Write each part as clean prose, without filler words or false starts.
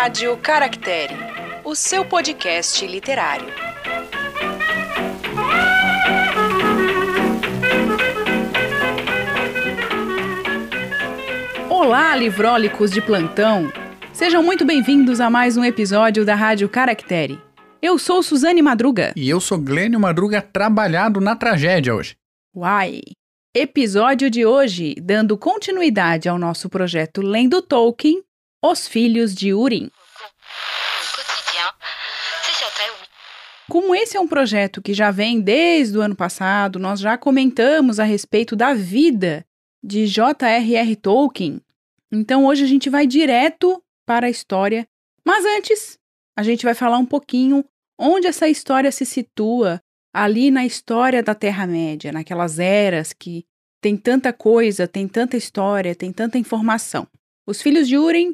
Rádio Caractere, o seu podcast literário. Olá, livrólicos de plantão! Sejam muito bem-vindos a mais um episódio da Rádio Caractere. Eu sou Suzane Madruga. E eu sou Glênio Madruga, trabalhado na tragédia hoje. Uai! Episódio de hoje, dando continuidade ao nosso projeto Lendo Tolkien, Os Filhos de Húrin. Como esse é um projeto que já vem desde o ano passado, nós já comentamos a respeito da vida de J.R.R. Tolkien. Então hoje a gente vai direto para a história. Mas antes, a gente vai falar um pouquinho onde essa história se situa ali na história da Terra-média, naquelas eras que tem tanta coisa, tem tanta história, tem tanta informação. Os Filhos de Húrin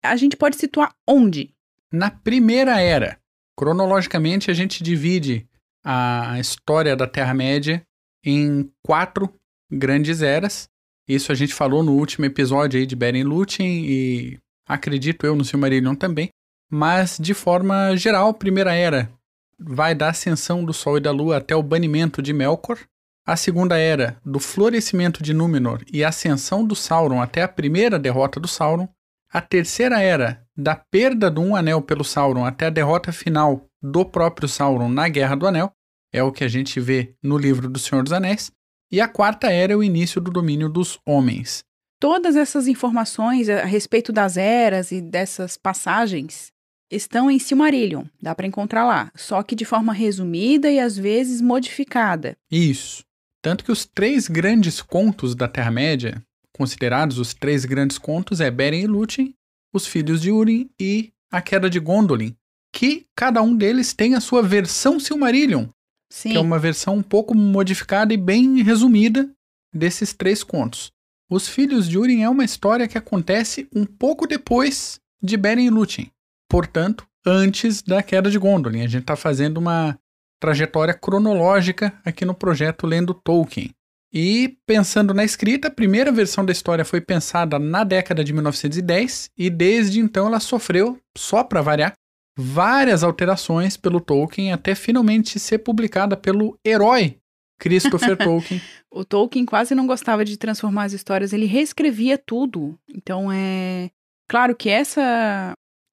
a gente pode situar onde? Na Primeira Era. Cronologicamente, a gente divide a história da Terra-média em 4 grandes eras. Isso a gente falou no último episódio aí de Beren e Lúthien e acredito eu no Silmarillion também. Mas, de forma geral, a Primeira Era vai da ascensão do Sol e da Lua até o banimento de Melkor. A Segunda Era, do florescimento de Númenor e ascensão do Sauron até a primeira derrota do Sauron. A Terceira Era, da perda do Um Anel pelo Sauron até a derrota final do próprio Sauron na Guerra do Anel. É o que a gente vê no livro do Senhor dos Anéis. E a Quarta Era é o início do domínio dos homens. Todas essas informações a respeito das eras e dessas passagens estão em Silmarillion, dá para encontrar lá, só que de forma resumida e às vezes modificada. Isso. Tanto que os 3 grandes contos da Terra-média, considerados os 3 grandes contos, é Beren e Lúthien, Os Filhos de Húrin e A Queda de Gondolin, que cada um deles tem a sua versão Silmarillion, Sim. que é uma versão um pouco modificada e bem resumida desses 3 contos. Os Filhos de Húrin é uma história que acontece um pouco depois de Beren e Lúthien, portanto, antes da Queda de Gondolin. A gente está fazendo uma trajetória cronológica aqui no projeto Lendo Tolkien. E pensando na escrita, a primeira versão da história foi pensada na década de 1910 e desde então ela sofreu, só para variar, várias alterações pelo Tolkien até finalmente ser publicada pelo herói Christopher Tolkien. O Tolkien quase não gostava de transformar as histórias, ele reescrevia tudo. Então é claro que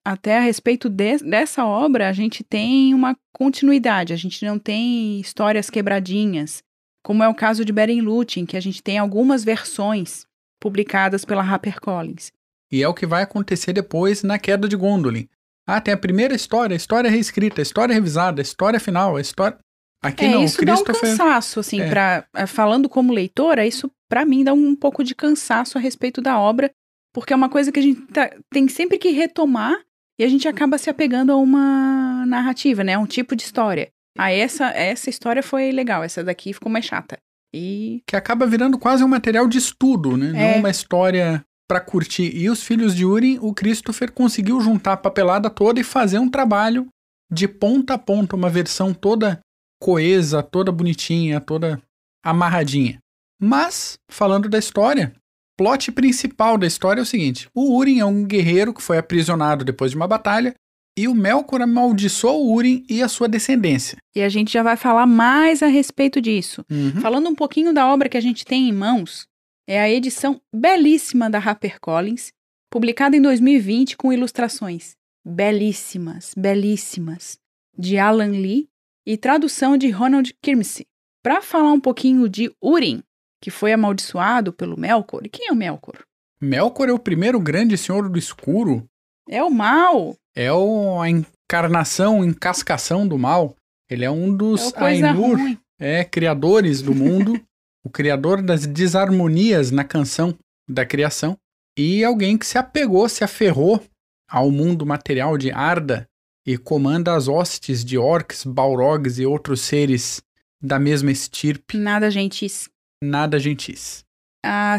até a respeito dessa obra, a gente tem uma continuidade, a gente não tem histórias quebradinhas, como é o caso de Beren e Lúthien, que a gente tem algumas versões publicadas pela HarperCollins. E é o que vai acontecer depois na Queda de Gondolin. Tem a primeira história, a história reescrita, a história revisada, a história final, a história... Aqui não, isso dá um cansaço, assim, falando como leitora, isso pra mim dá um pouco de cansaço a respeito da obra, porque é uma coisa que a gente tem sempre que retomar e a gente acaba se apegando a uma narrativa, né? A um tipo de história. Essa história foi legal, essa daqui ficou mais chata. E... que acaba virando quase um material de estudo, né? Não uma história pra curtir. E Os Filhos de Húrin, o Christopher conseguiu juntar a papelada toda e fazer um trabalho de ponta a ponta, uma versão toda coesa, toda bonitinha, toda amarradinha. Mas, falando da história, o plot principal da história é o seguinte: o Húrin é um guerreiro que foi aprisionado depois de uma batalha e o Melkor amaldiçoou o Húrin e a sua descendência. E a gente já vai falar mais a respeito disso. Falando um pouquinho da obra que a gente tem em mãos, é a edição belíssima da HarperCollins, publicada em 2020 com ilustrações belíssimas, belíssimas, de Alan Lee e tradução de Ronald Kirmese. Para falar um pouquinho de Húrin, que foi amaldiçoado pelo Melkor. E quem é o Melkor? Melkor é o primeiro grande senhor do escuro. É o mal. É a encarnação, encascação do mal. Ele é um dos Ainur, criadores do mundo, o criador das desarmonias na canção da criação, e alguém que se apegou, se aferrou ao mundo material de Arda e comanda as hostes de orcs, balrogs e outros seres da mesma estirpe. Nada gentis. Nada gentis.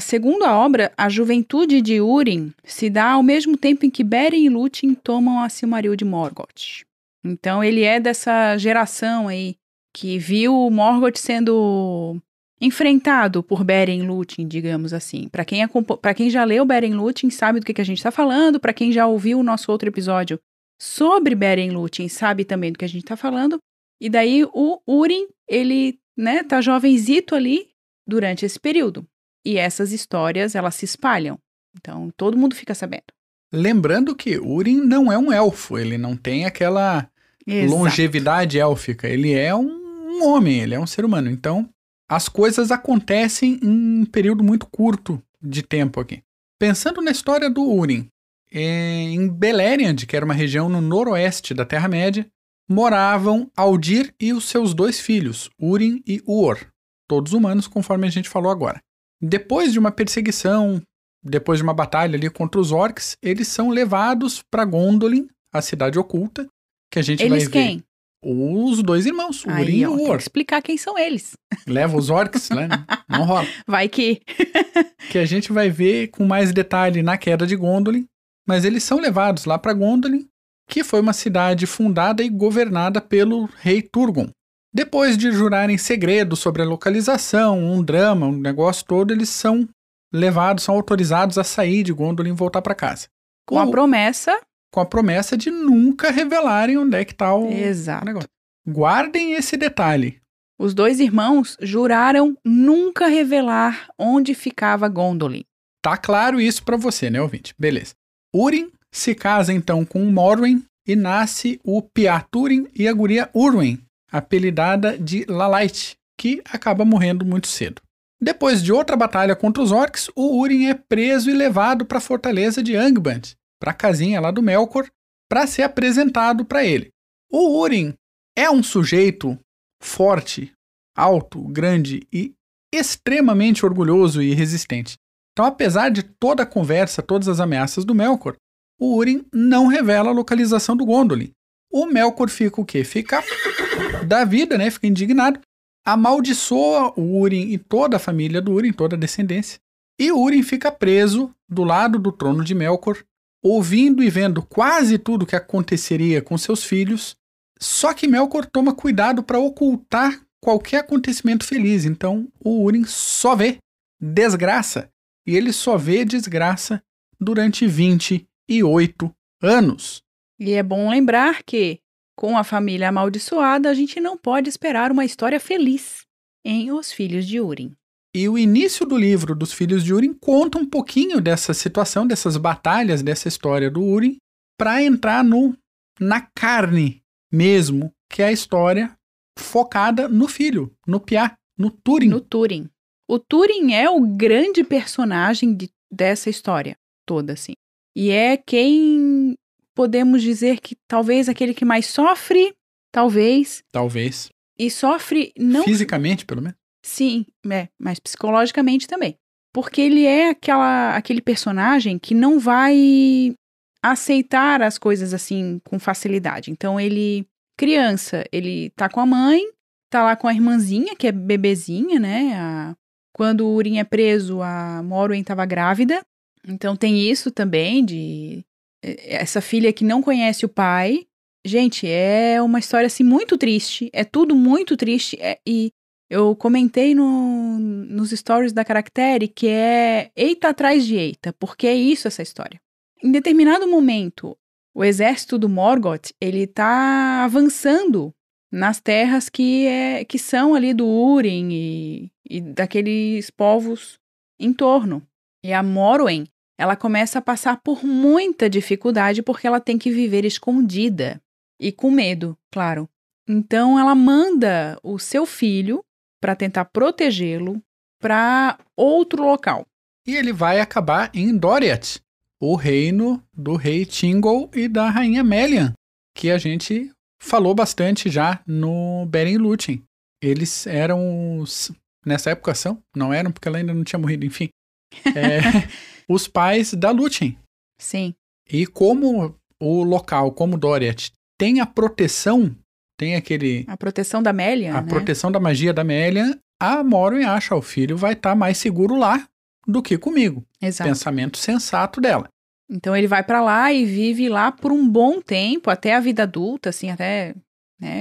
Segundo a obra, a juventude de Húrin se dá ao mesmo tempo em que Beren e Lúthien tomam a Silmaril de Morgoth. Então ele é dessa geração aí que viu Morgoth sendo enfrentado por Beren Lúthien, digamos assim. Para quem já leu Beren Lúthien sabe do que a gente está falando, para quem já ouviu o nosso outro episódio sobre Beren Lúthien sabe também do que a gente está falando. E daí o Húrin, ele, né, tá jovenzito ali durante esse período. E essas histórias, elas se espalham. Então, todo mundo fica sabendo. Lembrando que Húrin não é um elfo, ele não tem aquela longevidade élfica. Ele é um homem, ele é um ser humano. Então, as coisas acontecem em um período muito curto de tempo aqui. Pensando na história do Húrin, em Beleriand, que era uma região no noroeste da Terra-média, moravam Aldir e os seus 2 filhos, Húrin e Uor, todos humanos, conforme a gente falou agora. Depois de uma perseguição, depois de uma batalha ali contra os orcs, eles são levados para Gondolin, a cidade oculta, que a gente vai ver. Eles quem? Os 2 irmãos, Húrin e Uor. Tem que explicar quem são eles. Leva os orcs, né? Não rola. Vai que... Que a gente vai ver com mais detalhe na queda de Gondolin, mas eles são levados lá para Gondolin, que foi uma cidade fundada e governada pelo rei Turgon. Depois de jurarem segredo sobre a localização, um drama, um negócio todo, eles são levados, são autorizados a sair de Gondolin e voltar para casa. Com a promessa... Com a promessa de nunca revelarem onde é que está o negócio. Guardem esse detalhe. Os 2 irmãos juraram nunca revelar onde ficava Gondolin. Tá claro isso para você, né, ouvinte? Beleza. Húrin se casa então com Morwen e nasce o Piatúrin e a guria Urwen, apelidada de Lalaith, que acaba morrendo muito cedo. Depois de outra batalha contra os orcs, o Húrin é preso e levado para a fortaleza de Angband, para a casinha lá do Melkor, para ser apresentado para ele. O Húrin é um sujeito forte, alto, grande e extremamente orgulhoso e resistente. Então, apesar de toda a conversa, todas as ameaças do Melkor, o Húrin não revela a localização do Gondolin. O Melkor fica o quê? Fica da vida, né? Fica indignado. Amaldiçoa o Húrin e toda a família do Húrin, toda a descendência. E o Húrin fica preso do lado do trono de Melkor, ouvindo e vendo quase tudo que aconteceria com seus filhos. Só que Melkor toma cuidado para ocultar qualquer acontecimento feliz. Então, o Húrin só vê desgraça. E ele só vê desgraça durante 28 anos. E é bom lembrar que, com a família amaldiçoada, a gente não pode esperar uma história feliz em Os Filhos de Húrin. E o início do livro dos Filhos de Húrin conta um pouquinho dessa situação, dessas batalhas, dessa história do Húrin, para entrar na carne mesmo, que é a história focada no filho, no Piá, no Túrin. No Túrin. O Túrin é o grande personagem dessa história toda, assim. E é quem podemos dizer que talvez aquele que mais sofre, talvez. E sofre não... Fisicamente, pelo menos. Sim, mas psicologicamente também. Porque ele é aquele personagem que não vai aceitar as coisas assim com facilidade. Então ele, criança, ele tá com a mãe, tá lá com a irmãzinha, que é bebezinha, né? Quando o Húrin é preso, a Morwen estava grávida. Então tem isso também de essa filha que não conhece o pai. Gente, é uma história assim muito triste. É tudo muito triste. E eu comentei nos stories da Caractere que é eita atrás de eita, porque é isso essa história. Em determinado momento, o exército do Morgoth, ele tá avançando nas terras que são ali do Húrin e daqueles povos em torno. E a Morwen, ela começa a passar por muita dificuldade porque ela tem que viver escondida e com medo, claro. Então ela manda o seu filho para tentar protegê-lo para outro local. E ele vai acabar em Doriath, o reino do rei Thingol e da rainha Melian, que a gente falou bastante já no Beren Lúthien. Eles eram nessa época não eram porque ela ainda não tinha morrido, enfim. Os pais da Lúthien. Sim. E como o local, como Doriath, tem a proteção, tem aquele... A proteção da Melian, A proteção da magia da Melian, a Morwen acha o filho vai estar mais seguro lá do que comigo. Exato. Pensamento sensato dela. Então ele vai pra lá e vive lá por um bom tempo, até a vida adulta, assim, até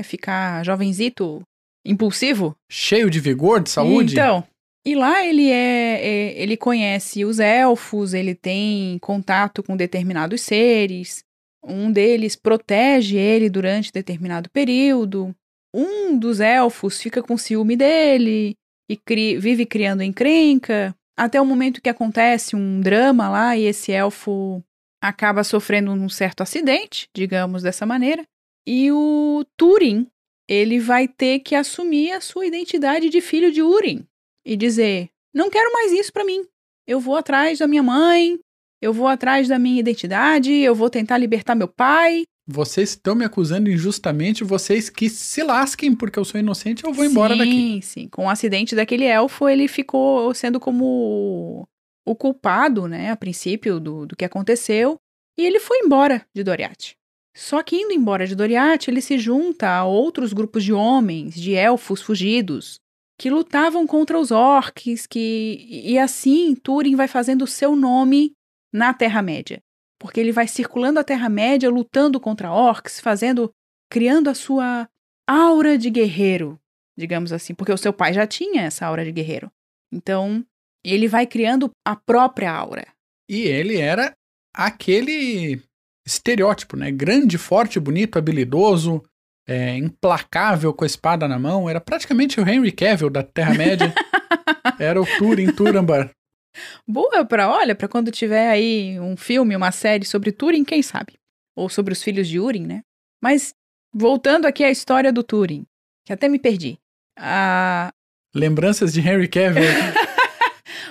ficar jovenzito, impulsivo. Cheio de vigor, de saúde. Então, E lá ele conhece os elfos, ele tem contato com determinados seres, um deles protege ele durante determinado período, um dos elfos fica com ciúme dele e vive criando encrenca, até o momento que acontece um drama lá e esse elfo acaba sofrendo um certo acidente, digamos dessa maneira, e o Túrin, ele vai ter que assumir a sua identidade de filho de Húrin e dizer, não quero mais isso pra mim, eu vou atrás da minha mãe, eu vou atrás da minha identidade, eu vou tentar libertar meu pai. Vocês estão me acusando injustamente, vocês que se lasquem porque eu sou inocente, eu vou embora daqui. Sim, com o acidente daquele elfo, ele ficou sendo como o culpado, né, a princípio do que aconteceu, e ele foi embora de Doriath. Só que indo embora de Doriath, ele se junta a outros grupos de homens, de elfos fugidos, que lutavam contra os orcs, e assim Túrin vai fazendo o seu nome na Terra-média. Porque ele vai circulando a Terra-média, lutando contra orcs, criando a sua aura de guerreiro, digamos assim, porque o seu pai já tinha essa aura de guerreiro. Então, ele vai criando a própria aura. E ele era aquele estereótipo, né? Grande, forte, bonito, habilidoso, implacável com a espada na mão. Era praticamente o Henry Cavill da Terra-média. Era o Túrin Turambar. Boa pra quando tiver aí um filme, uma série sobre Túrin, quem sabe? Ou sobre os filhos de Húrin, né? Mas, voltando aqui à história do Túrin, que até me perdi. Lembranças de Henry Cavill.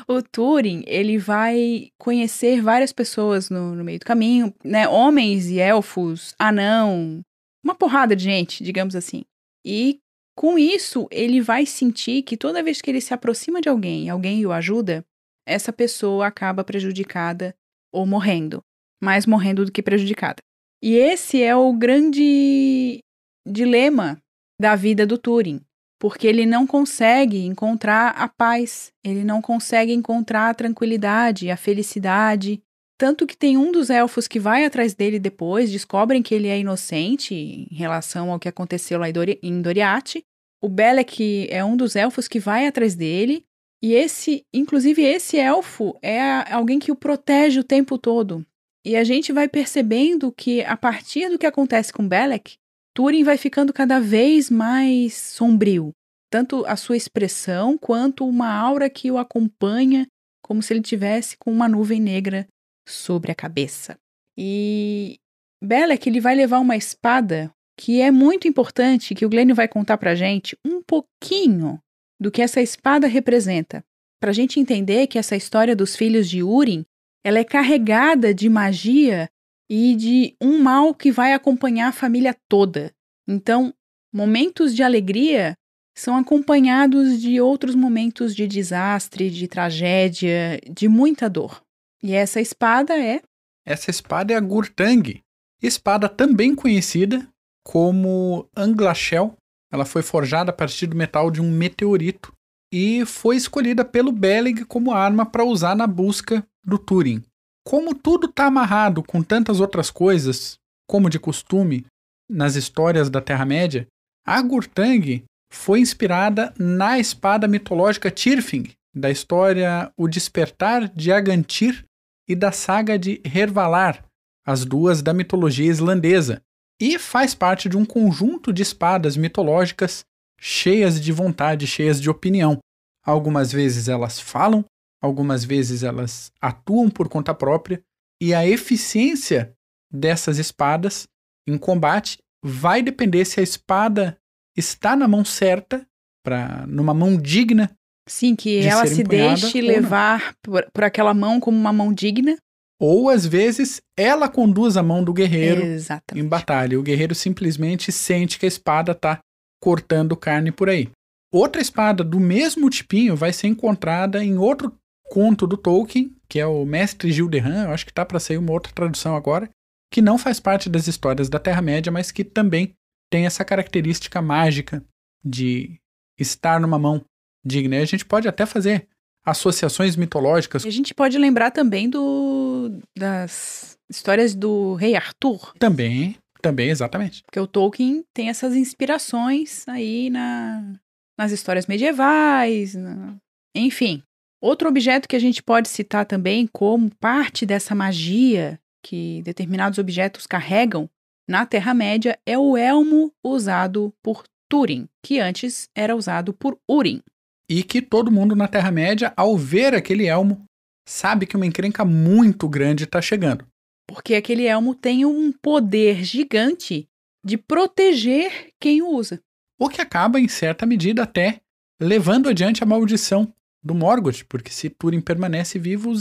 O Túrin, ele vai conhecer várias pessoas no meio do caminho, né? Homens e elfos, anão, uma porrada de gente, digamos assim. E com isso, ele vai sentir que toda vez que ele se aproxima de alguém o ajuda, essa pessoa acaba prejudicada ou morrendo. Mais morrendo do que prejudicada. E esse é o grande dilema da vida do Túrin. Porque ele não consegue encontrar a paz, ele não consegue encontrar a tranquilidade, a felicidade. Tanto que tem um dos elfos que vai atrás dele depois, descobrem que ele é inocente em relação ao que aconteceu lá em Doriath. O Belek é um dos elfos que vai atrás dele, e inclusive esse elfo é alguém que o protege o tempo todo. E a gente vai percebendo que a partir do que acontece com Belek, Túrin vai ficando cada vez mais sombrio, tanto a sua expressão quanto uma aura que o acompanha, como se ele tivesse com uma nuvem negra sobre a cabeça. E Belek, ele vai levar uma espada que é muito importante, que o Glenn vai contar pra gente um pouquinho do que essa espada representa, pra gente entender que essa história dos filhos de Húrin, ela é carregada de magia e de um mal que vai acompanhar a família toda. Então, momentos de alegria são acompanhados de outros momentos de desastre, de tragédia, de muita dor. E essa espada é? Essa espada é a Gurtang, espada também conhecida como Anglachel. Ela foi forjada a partir do metal de um meteorito e foi escolhida pelo Beleg como arma para usar na busca do Túrin. Como tudo está amarrado com tantas outras coisas, como de costume, nas histórias da Terra-média, a Gurtang foi inspirada na espada mitológica Tyrfing, da história O Despertar de Agantyr e da saga de Hervalar, as duas da mitologia islandesa, e faz parte de um conjunto de espadas mitológicas cheias de vontade, cheias de opinião. Algumas vezes elas falam, algumas vezes elas atuam por conta própria, e a eficiência dessas espadas em combate vai depender se a espada está na mão certa, numa mão digna. Sim, que ela se deixe levar por aquela mão como uma mão digna. Ou, às vezes, ela conduz a mão do guerreiro Exatamente. em batalha. O guerreiro simplesmente sente que a espada está cortando carne por aí. Outra espada do mesmo tipinho vai ser encontrada em outro conto do Tolkien, que é o Mestre Gilderran, eu acho que está para sair uma outra tradução agora, que não faz parte das histórias da Terra-média, mas que também tem essa característica mágica de estar numa mão digna. E a gente pode até fazer associações mitológicas. E a gente pode lembrar também das histórias do Rei Arthur. Também, exatamente. Porque o Tolkien tem essas inspirações aí nas histórias medievais, Enfim, outro objeto que a gente pode citar também como parte dessa magia que determinados objetos carregam na Terra-média é o elmo usado por Túrin, que antes era usado por Húrin. E que todo mundo na Terra-média, ao ver aquele elmo, sabe que uma encrenca muito grande está chegando. Porque aquele elmo tem um poder gigante de proteger quem o usa. O que acaba, em certa medida, até levando adiante a maldição do Morgoth, porque se Túrin permanece vivo,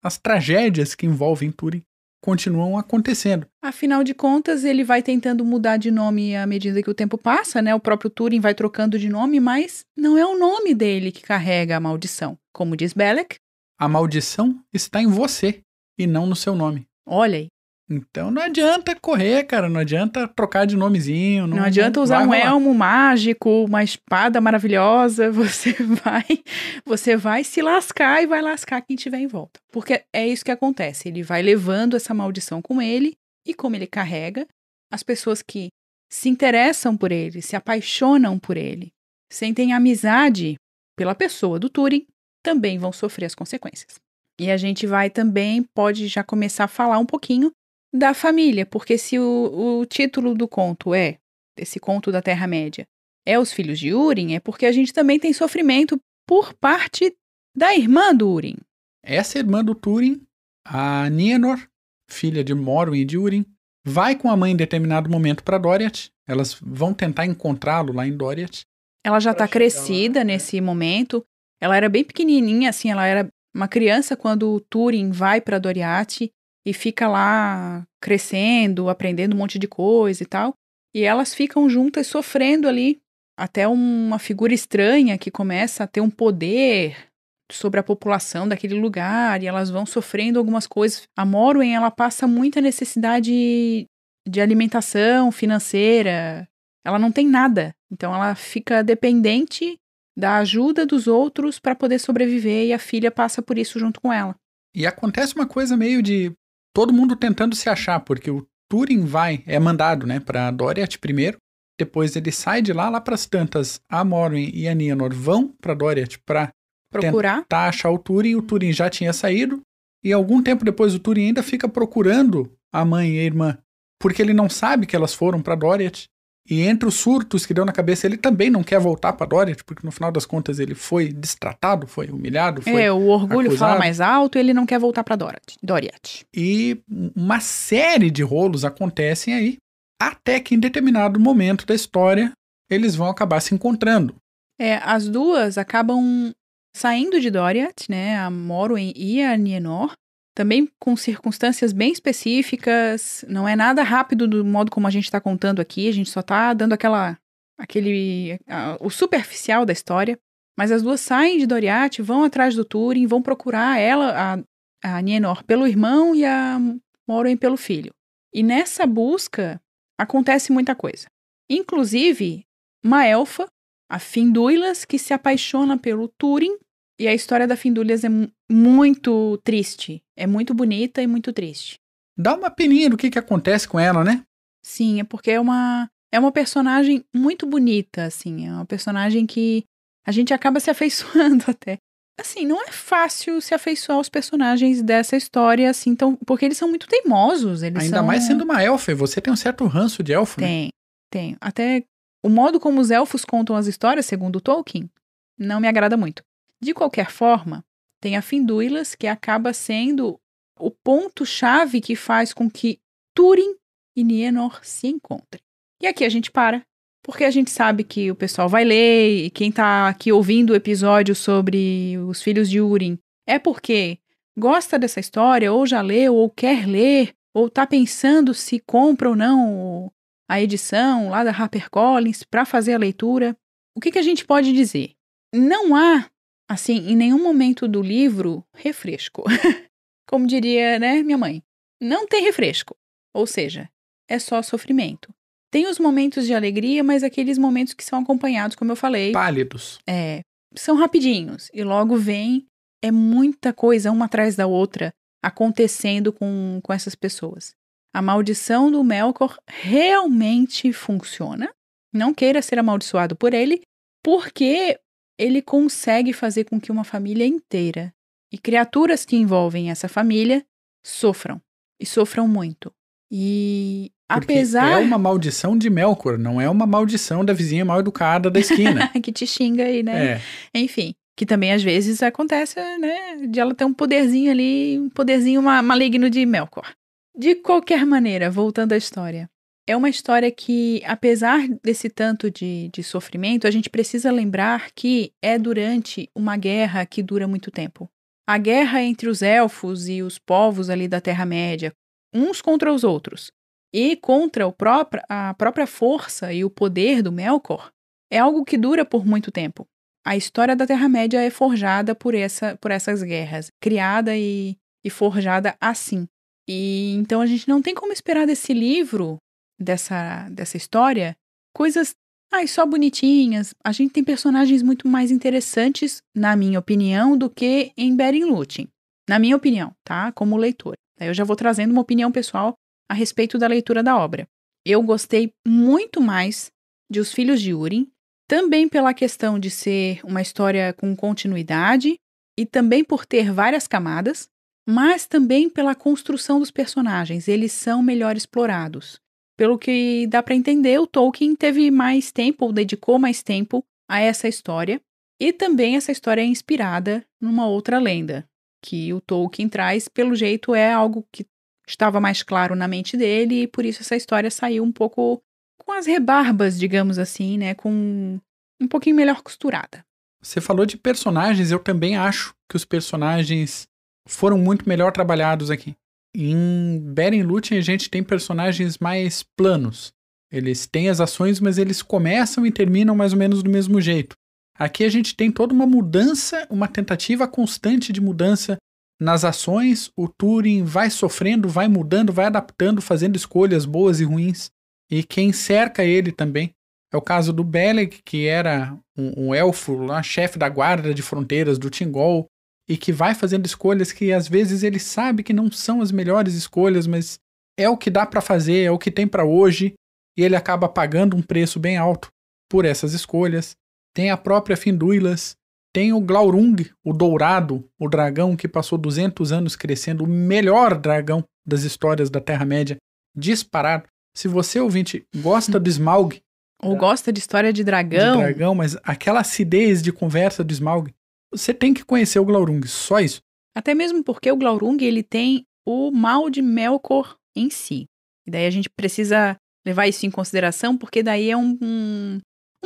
as tragédias que envolvem Túrin continuam acontecendo. Afinal de contas, ele vai tentando mudar de nome à medida que o tempo passa, né? O próprio Túrin vai trocando de nome, mas não é o nome dele que carrega a maldição. Como diz Belek, a maldição está em você e não no seu nome. Olha aí. Então não adianta correr, cara, não adianta trocar de nomezinho. Não adianta usar um elmo mágico, uma espada maravilhosa, você vai se lascar e vai lascar quem tiver em volta. Porque é isso que acontece, ele vai levando essa maldição com ele, e como ele carrega, as pessoas que se interessam por ele, se apaixonam por ele, sentem amizade pela pessoa do Túrin, também vão sofrer as consequências. E a gente pode já começar a falar um pouquinho da família, porque se o título do conto esse conto da Terra-média, é Os Filhos de Húrin, é porque a gente também tem sofrimento por parte da irmã do Húrin. Essa irmã do Túrin, a Nienor, filha de Morwen e de Húrin, vai com a mãe em determinado momento para Doriath. Elas vão tentar encontrá-lo lá em Doriath. Ela já está crescida nesse momento. Ela era bem pequenininha, assim, ela era uma criança quando o Túrin vai para Doriath e fica lá crescendo, aprendendo um monte de coisa e tal. E elas ficam juntas sofrendo ali, até uma figura estranha que começa a ter um poder sobre a população daquele lugar, e elas vão sofrendo algumas coisas. A Morwen, ela passa muita necessidade de alimentação financeira. Ela não tem nada, então ela fica dependente da ajuda dos outros para poder sobreviver, e a filha passa por isso junto com ela. E acontece uma coisa meio de todo mundo tentando se achar, porque o Túrin é mandado, né, para Doriath primeiro, depois ele sai de lá para as tantas, a Morwen e a Nienor vão para Doriath para tentar achar o Túrin já tinha saído, e algum tempo depois o Túrin ainda fica procurando a mãe e a irmã, porque ele não sabe que elas foram para Doriath, e entre os surtos que deu na cabeça, ele também não quer voltar para Doriath, porque no final das contas ele foi destratado, foi humilhado, foi o orgulho acusado. Fala mais alto, ele não quer voltar para Doriath. E uma série de rolos acontecem aí, até que em determinado momento da história, eles vão acabar se encontrando. As duas acabam saindo de Doriath, né, a Morwen e a Nienor, também com circunstâncias bem específicas, não é nada rápido do modo como a gente está contando aqui, a gente só está dando o superficial da história, mas as duas saem de Doriath, vão atrás do Túrin, vão procurar ela, a Nienor, pelo irmão e a Morwen pelo filho. E nessa busca acontece muita coisa. Inclusive, uma elfa, a Finduilas, que se apaixona pelo Túrin, e a história da Finduilas é muito triste. É muito bonita e muito triste. Dá uma peninha do que acontece com ela, né? Sim, é porque é uma personagem muito bonita, assim. É uma personagem que a gente acaba se afeiçoando até. Assim, não é fácil se afeiçoar aos personagens dessa história, assim, porque eles são muito teimosos. Ainda mais sendo uma elfa, e você tem um certo ranço de elfo, né? Tenho. Até o modo como os elfos contam as histórias, segundo Tolkien, não me agrada muito. De qualquer forma, tem a Finduilas, que acaba sendo o ponto-chave que faz com que Túrin e Nienor se encontrem. E aqui a gente para, porque a gente sabe que o pessoal vai ler, e quem está aqui ouvindo o episódio sobre os filhos de Húrin é porque gosta dessa história, ou já leu, ou quer ler, ou está pensando se compra ou não a edição lá da HarperCollins para fazer a leitura. O que a gente pode dizer? Não há, assim, em nenhum momento do livro, refresco. Como diria, né, minha mãe. Não tem refresco. Ou seja, é só sofrimento. Tem os momentos de alegria, mas aqueles momentos que são acompanhados, como eu falei... pálidos. São rapidinhos. E logo vem, muita coisa, uma atrás da outra, acontecendo com essas pessoas. A maldição do Melkor realmente funciona. Não queira ser amaldiçoado por ele, porque ele consegue fazer com que uma família inteira e criaturas que envolvem essa família sofram. E sofram muito. E Porque apesar... é uma maldição de Melkor, não é uma maldição da vizinha mal educada da esquina. que te xinga aí, né? Enfim, que também às vezes acontece, né? De ela ter um poderzinho ali, um poderzinho maligno de Melkor. De qualquer maneira, voltando à história. É uma história que, apesar desse tanto de sofrimento, a gente precisa lembrar que é durante uma guerra que dura muito tempo. A guerra entre os elfos e os povos ali da Terra-média, uns contra os outros, e contra a própria força e o poder do Melkor, é algo que dura por muito tempo. A história da Terra-média é forjada por essas guerras, criada e forjada assim. E então a gente não tem como esperar desse livro, dessa história, coisas só bonitinhas. A gente tem personagens muito mais interessantes, na minha opinião, do que em Beren Lúthien. Na minha opinião, tá? Como leitor. Aí eu já vou trazendo uma opinião pessoal a respeito da leitura da obra. Eu gostei muito mais de Os Filhos de Húrin, também pela questão de ser uma história com continuidade e também por ter várias camadas, mas também pela construção dos personagens. Eles são melhor explorados. Pelo que dá para entender, o Tolkien teve mais tempo, ou dedicou mais tempo a essa história. E também essa história é inspirada numa outra lenda, que o Tolkien traz, pelo jeito, é algo que estava mais claro na mente dele, e por isso essa história saiu um pouco com as rebarbas, digamos assim, né? Com um pouquinho melhor costurada. Você falou de personagens, eu também acho que os personagens foram muito melhor trabalhados aqui. Em Beren Lúthien a gente tem personagens mais planos. Eles têm as ações, mas eles começam e terminam mais ou menos do mesmo jeito. Aqui a gente tem toda uma mudança, uma tentativa constante de mudança nas ações. O Túrin vai sofrendo, vai mudando, vai adaptando, fazendo escolhas boas e ruins. E quem cerca ele também. É o caso do Beleg, que era um elfo, lá, chefe da guarda de fronteiras do Thingol, e que vai fazendo escolhas que às vezes ele sabe que não são as melhores escolhas, mas é o que dá para fazer, é o que tem para hoje, e ele acaba pagando um preço bem alto por essas escolhas. Tem a própria Finduilas, tem o Glaurung, o Dourado, o dragão que passou 200 anos crescendo, o melhor dragão das histórias da Terra-média, disparado. Se você, ouvinte, gosta do Smaug, ou gosta de história de dragão, mas aquela acidez de conversa do Smaug, você tem que conhecer o Glaurung, só isso. Até mesmo porque o Glaurung, ele tem o mal de Melkor em si. E daí a gente precisa levar isso em consideração, porque daí é um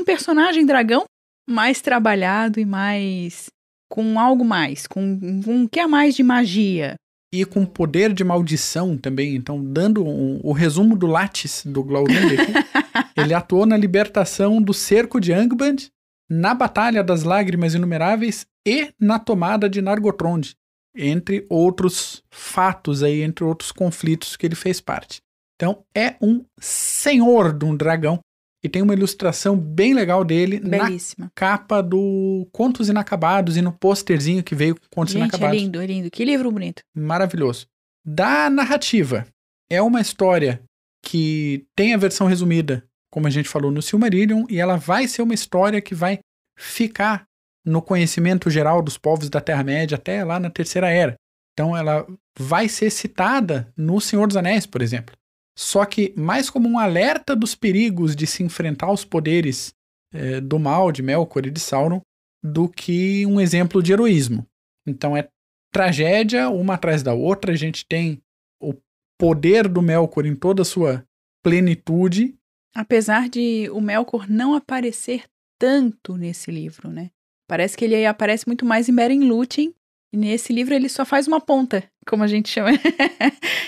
personagem dragão mais trabalhado e mais... com algo mais, com um que é mais de magia. E com poder de maldição também. Então, dando o resumo do Lattes, do Glaurung aqui, ele atuou na libertação do cerco de Angband, na Batalha das Lágrimas Inumeráveis e na tomada de Nargothrond, entre outros fatos aí, entre outros conflitos que ele fez parte. Então, é um senhor de um dragão e tem uma ilustração bem legal dele belíssima. Na capa do Contos Inacabados e no posterzinho que veio com Contos Inacabados. É lindo, é lindo. Que livro bonito. Maravilhoso. Da narrativa, é uma história que tem a versão resumida, como a gente falou, no Silmarillion, e ela vai ser uma história que vai ficar no conhecimento geral dos povos da Terra-média até lá na Terceira Era. Então ela vai ser citada no Senhor dos Anéis, por exemplo. Só que mais como um alerta dos perigos de se enfrentar aos poderes do mal, de Melkor e de Sauron, do que um exemplo de heroísmo. Então é tragédia uma atrás da outra, a gente tem o poder do Melkor em toda a sua plenitude. Apesar de o Melkor não aparecer tanto nesse livro, né? Parece que ele aparece muito mais em Beren Lúthien, e nesse livro ele só faz uma ponta, como a gente chama.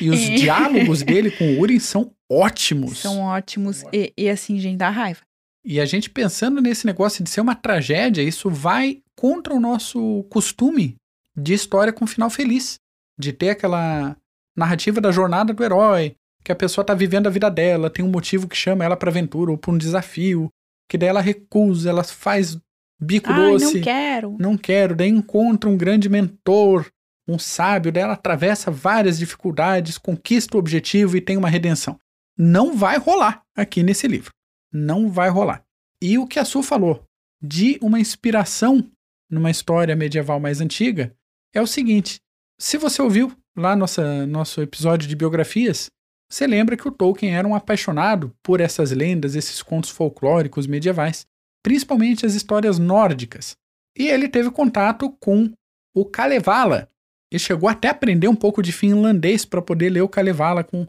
E os diálogos dele com o Húrin são ótimos. São ótimos, e assim, gente, dá raiva. E a gente pensando nesse negócio de ser uma tragédia, isso vai contra o nosso costume de história com final feliz. De ter aquela narrativa da jornada do herói, que a pessoa está vivendo a vida dela, tem um motivo que chama ela para aventura ou para um desafio, que daí ela recusa, ela faz bico doce. Não quero. Daí encontra um grande mentor, um sábio, daí ela atravessa várias dificuldades, conquista o objetivo e tem uma redenção. Não vai rolar aqui nesse livro. Não vai rolar. E o que a Su falou, de uma inspiração numa história medieval mais antiga é o seguinte: se você ouviu lá nosso episódio de biografias, você lembra que o Tolkien era um apaixonado por essas lendas, esses contos folclóricos medievais, principalmente as histórias nórdicas. E ele teve contato com o Kalevala e chegou até a aprender um pouco de finlandês para poder ler o Kalevala com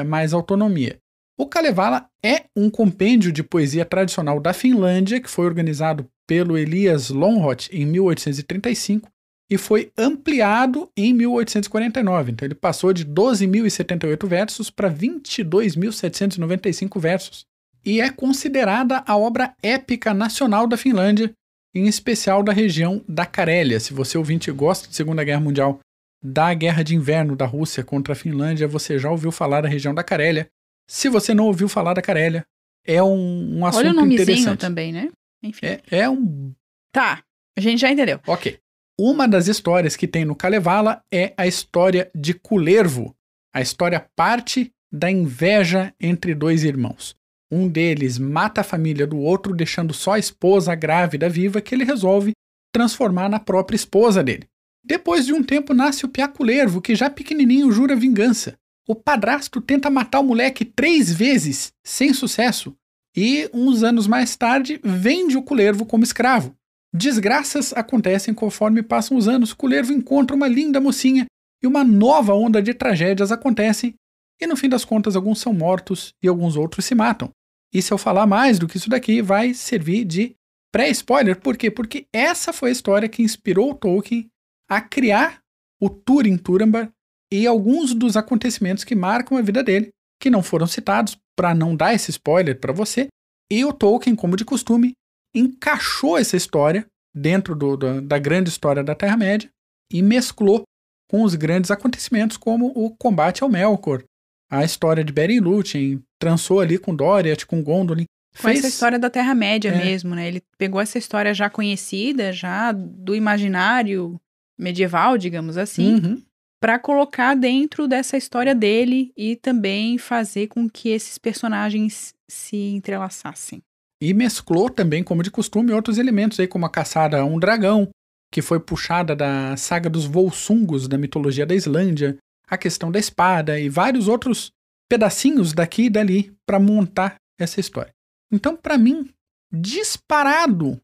mais autonomia. O Kalevala é um compêndio de poesia tradicional da Finlândia que foi organizado pelo Elias Lönnrot em 1835 e foi ampliado em 1849. Então ele passou de 12.078 versos para 22.795 versos. E é considerada a obra épica nacional da Finlândia, em especial da região da Carélia. Se você ouvinte gosta de Segunda Guerra Mundial, da Guerra de Inverno da Rússia contra a Finlândia, você já ouviu falar da região da Carélia. Se você não ouviu falar da Carélia, é um assunto interessante. Olha o nomezinho também, né? Enfim. É um... Tá, a gente já entendeu. Ok. Uma das histórias que tem no Kalevala é a história de Kullervo. A história parte da inveja entre dois irmãos. Um deles mata a família do outro, deixando só a esposa grávida viva, que ele resolve transformar na própria esposa dele. Depois de um tempo nasce o Piá Kullervo, que já pequenininho jura vingança. O padrasto tenta matar o moleque 3 vezes, sem sucesso. E, uns anos mais tarde, vende o Kullervo como escravo. Desgraças acontecem conforme passam os anos. Kullervo encontra uma linda mocinha e uma nova onda de tragédias acontecem. E no fim das contas, alguns são mortos e alguns outros se matam. E se eu falar mais do que isso daqui, vai servir de pré-spoiler. Por quê? Porque essa foi a história que inspirou o Tolkien a criar o Túrin-Turambar e alguns dos acontecimentos que marcam a vida dele, que não foram citados, para não dar esse spoiler para você. E o Tolkien, como de costume, encaixou essa história dentro da grande história da Terra-média e mesclou com os grandes acontecimentos como o combate ao Melkor, a história de Beren e Lúthien, trançou ali com Doriath, com Gondolin. Com essa história da Terra-média mesmo, né? Ele pegou essa história já conhecida, já do imaginário medieval, digamos assim, para colocar dentro dessa história dele e também fazer com que esses personagens se entrelaçassem. E mesclou também, como de costume, outros elementos aí, como a caçada a um dragão, que foi puxada da saga dos Volsungos da mitologia da Islândia, a questão da espada e vários outros pedacinhos daqui e dali para montar essa história. Então, para mim, disparado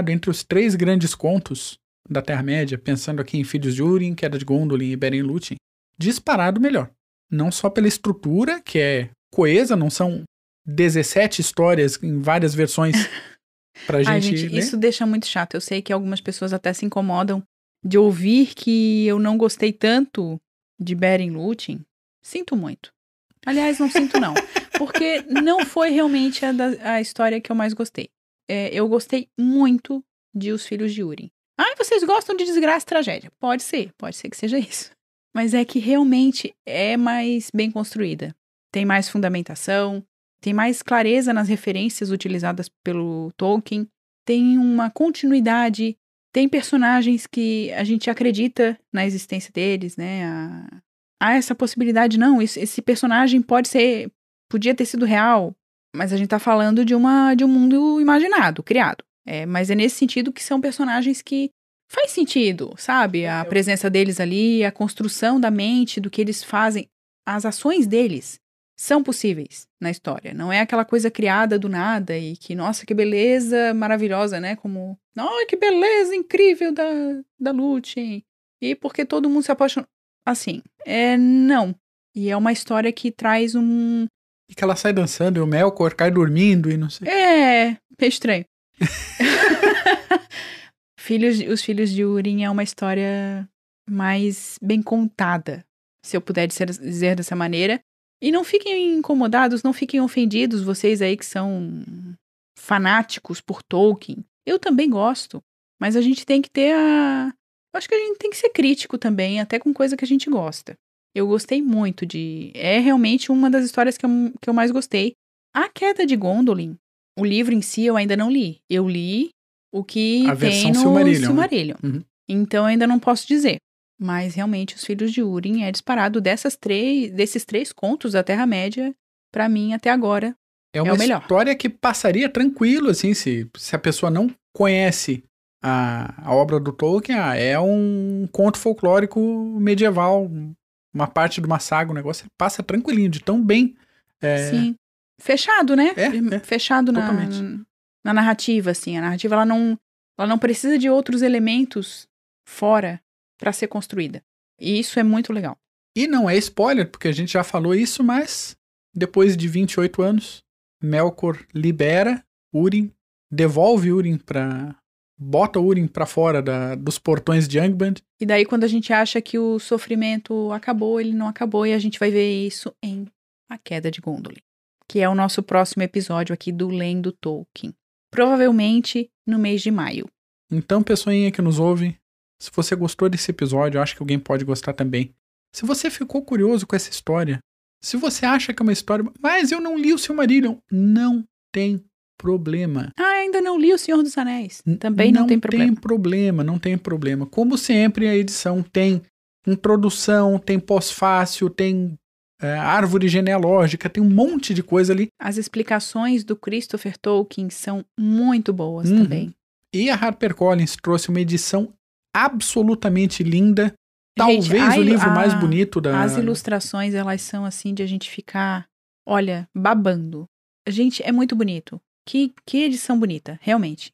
entre os 3 grandes contos da Terra-média, pensando aqui em Filhos de Húrin, Queda de Gondolin e Beren e Lúthien, disparado melhor. Não só pela estrutura, que é coesa, não são 17 histórias em várias versões pra gente... Ai, gente, isso deixa muito chato. Eu sei que algumas pessoas até se incomodam de ouvir que eu não gostei tanto de Beren e Lúthien. Sinto muito. Aliás, não sinto não. Porque não foi realmente a história que eu mais gostei. Eu gostei muito de Os Filhos de Húrin. Vocês gostam de desgraça e tragédia. Pode ser que seja isso. Mas é que realmente é mais bem construída. Tem mais fundamentação, tem mais clareza nas referências utilizadas pelo Tolkien, tem uma continuidade, tem personagens que a gente acredita na existência deles, né? Há essa possibilidade, não, esse personagem podia ter sido real, mas a gente tá falando de um mundo imaginado, criado. Mas é nesse sentido que são personagens que faz sentido, sabe? A presença deles ali, a construção da mente, do que eles fazem, as ações deles são possíveis na história. Não é aquela coisa criada do nada e que, nossa, que beleza maravilhosa, né? Como, que beleza incrível da Lúthien. E porque todo mundo se apaixona. Assim, não. E é uma história que traz um... E que ela sai dançando e o Melkor cai dormindo e não sei. É estranho. Os Filhos de Húrin é uma história mais bem contada, se eu puder dizer dessa maneira. E não fiquem incomodados, não fiquem ofendidos, vocês aí que são fanáticos por Tolkien. Eu também gosto, mas a gente tem que ter eu acho que a gente tem que ser crítico também, até com coisa que a gente gosta. Eu gostei muito é realmente uma das histórias que eu mais gostei. A Queda de Gondolin, o livro em si eu ainda não li. Eu li o que tem no Silmarillion. Uhum. Então eu ainda não posso dizer. Mas realmente Os Filhos de Húrin é disparado desses 3 contos da Terra-média, pra mim até agora É uma o melhor. história que passaria tranquilo, assim, se a pessoa não conhece a obra do Tolkien. É um conto folclórico medieval, uma parte de uma saga, um negócio passa tranquilinho, de tão bem. Sim. Fechado, né? Fechado na narrativa, assim. A narrativa, ela não precisa de outros elementos fora para ser construída. E isso é muito legal. E não é spoiler, porque a gente já falou isso, mas depois de 28 anos, Melkor libera Húrin, devolve Húrin bota Húrin pra fora dos portões de Angband. E daí, quando a gente acha que o sofrimento acabou, ele não acabou, e a gente vai ver isso em A Queda de Gondolin, que é o nosso próximo episódio aqui do Lendo Tolkien. Provavelmente no mês de maio. Então, pessoinha que nos ouve, se você gostou desse episódio, eu acho que alguém pode gostar também. Se você ficou curioso com essa história, se você acha que é uma história, mas eu não li o Silmarillion, não tem problema. Ainda não li O Senhor dos Anéis. Também não tem problema. Não tem problema. Como sempre, a edição tem introdução, tem pós-fácil, tem árvore genealógica, tem um monte de coisa ali. As explicações do Christopher Tolkien são muito boas também. E a HarperCollins trouxe uma edição absolutamente linda. Talvez o livro mais bonito da... As ilustrações, elas são assim de a gente ficar, olha, babando. Gente, é muito bonito. Que edição bonita, realmente.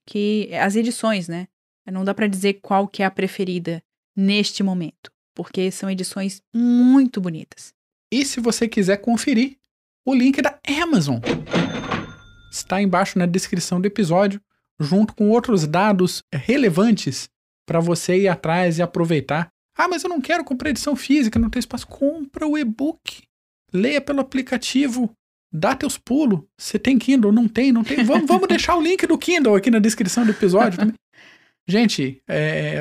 As edições, né? Não dá pra dizer qual que é a preferida neste momento, porque são edições muito bonitas. E se você quiser conferir, o link é da Amazon está embaixo na descrição do episódio, junto com outros dados relevantes para você ir atrás e aproveitar. Mas eu não quero comprar edição física, não tem espaço. Compra o e-book. Leia pelo aplicativo. Dá teus pulos. Você tem Kindle? Não tem? Vamos deixar o link do Kindle aqui na descrição do episódio também. Gente,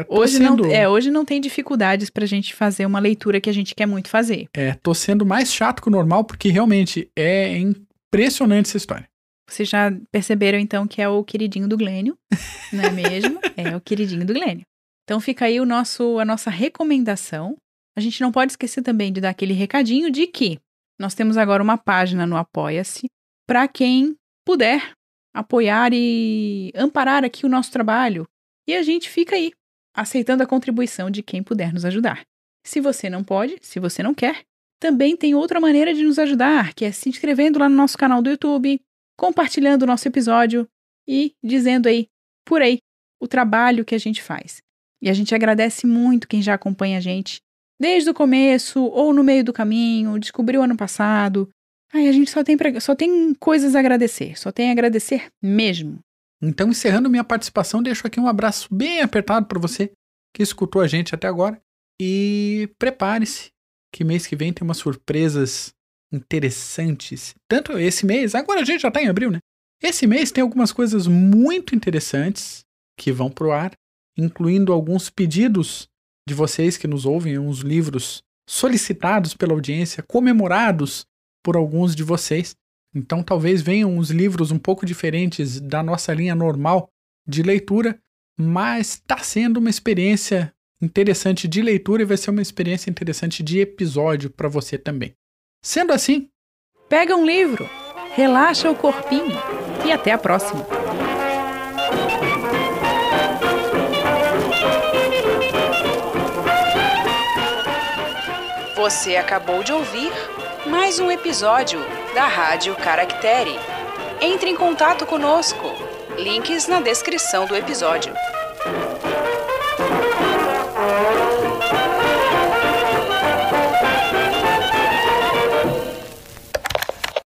hoje não tem dificuldades pra gente fazer uma leitura que a gente quer muito fazer. Tô sendo mais chato que o normal, porque realmente é impressionante essa história. Vocês já perceberam, então, que é o queridinho do Glênio, não é mesmo? É o queridinho do Glênio. Então fica aí a nossa recomendação. A gente não pode esquecer também de dar aquele recadinho de que nós temos agora uma página no Apoia-se para quem puder apoiar e amparar aqui o nosso trabalho. E a gente fica aí, aceitando a contribuição de quem puder nos ajudar. Se você não pode, se você não quer, também tem outra maneira de nos ajudar, que é se inscrevendo lá no nosso canal do YouTube, compartilhando o nosso episódio e dizendo aí, por aí, o trabalho que a gente faz. E a gente agradece muito quem já acompanha a gente desde o começo ou no meio do caminho, descobriu ano passado. A gente só tem coisas a agradecer, só tem a agradecer mesmo. Então, encerrando minha participação, deixo aqui um abraço bem apertado para você que escutou a gente até agora. E prepare-se, que mês que vem tem umas surpresas interessantes. Tanto esse mês, agora a gente já tá em abril, né? Esse mês tem algumas coisas muito interessantes que vão pro ar, incluindo alguns pedidos de vocês que nos ouvem, uns livros solicitados pela audiência, comemorados por alguns de vocês. Então talvez venham uns livros um pouco diferentes da nossa linha normal de leitura, mas está sendo uma experiência interessante de leitura e vai ser uma experiência interessante de episódio para você também. Sendo assim, pega um livro, relaxa o corpinho e até a próxima. Você acabou de ouvir mais um episódio da Rádio Caractere. Entre em contato conosco. Links na descrição do episódio.